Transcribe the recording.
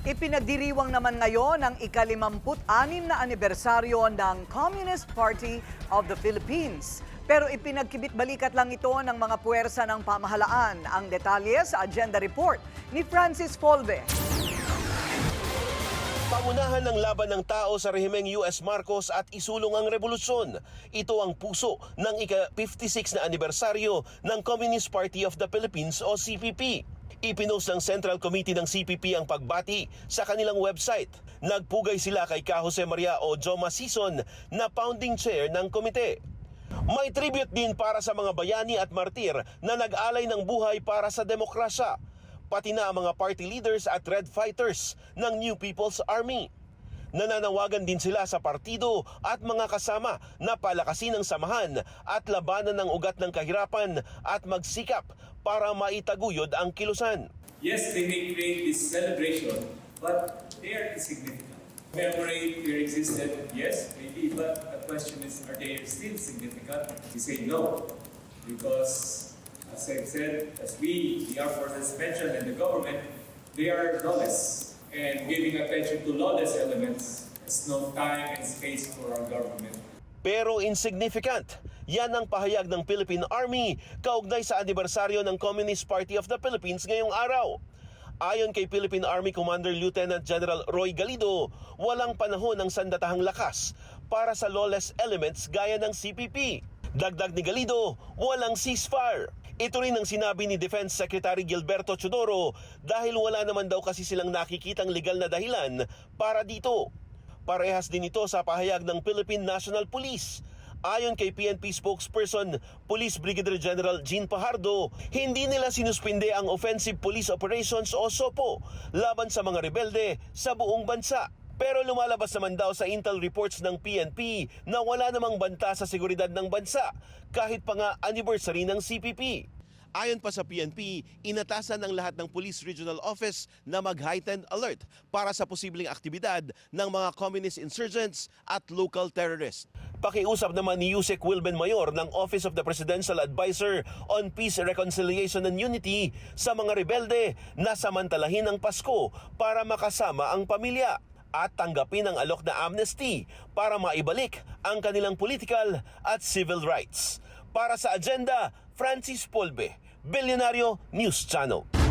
Ipinagdiriwang naman ngayon ang ika-56 na anibersaryo ng Communist Party of the Philippines. Pero ipinagkibit-balikat lang ito ng mga puwersa ng pamahalaan. Ang detalye sa Agenda Report ni Francis Polbe. Pangunahan ng laban ng tao sa rehimeng US Marcos at isulong ang revolusyon. Ito ang puso ng ika-56 na anibersaryo ng Communist Party of the Philippines o CPP. Ipinost ng Central Committee ng CPP ang pagbati sa kanilang website. Nagpugay sila kay Ka Jose Maria o Joma Sison na founding chair ng komite. May tribute din para sa mga bayani at martir na nag-alay ng buhay para sa demokrasya, pati na ang mga party leaders at red fighters ng New People's Army. Nananawagan din sila sa partido at mga kasama na palakasin ang samahan at labanan ng ugat ng kahirapan at magsikap para maitaguyod ang kilusan. Yes, they may create this celebration, but they are insignificant. Memory here existed, yes, maybe, but the question is, are they still significant? We say no, because as I said, as the armed forces mentioned and the government, they are lawless. And giving attention to lawless elements has no time and space for our government. Pero insignificant. Yan ang pahayag ng Philippine Army kaugnay sa anibersaryo ng Communist Party of the Philippines ngayong araw. Ayon kay Philippine Army Commander Lieutenant General Roy Galido, walang panahon ng sandatahang lakas para sa lawless elements gaya ng CPP. Dagdag ni Galido, walang ceasefire. Ito rin ang sinabi ni Defense Secretary Gilberto Chodoro dahil wala naman daw kasi silang nakikitang legal na dahilan para dito. Parehas din ito sa pahayag ng Philippine National Police. Ayon kay PNP spokesperson, Police Brigadier General Jean Pajardo, hindi nila sinuspinde ang Offensive Police Operations o SOPO laban sa mga rebelde sa buong bansa. Pero lumalabas naman daw sa intel reports ng PNP na wala namang banta sa seguridad ng bansa kahit pa nga anniversary ng CPP. Ayon pa sa PNP, inatasan ng lahat ng Police Regional Office na mag-heightened alert para sa posibleng aktibidad ng mga communist insurgents at local terrorists. Pakiusap naman ni Yusek Wilben Mayor ng Office of the Presidential Advisor on Peace, Reconciliation and Unity sa mga rebelde na samantalahin ang Pasko para makasama ang pamilya at tanggapin ang alok na amnesty para maibalik ang kanilang political at civil rights. Para sa Agenda, Francis Polbe, Billionario News Channel.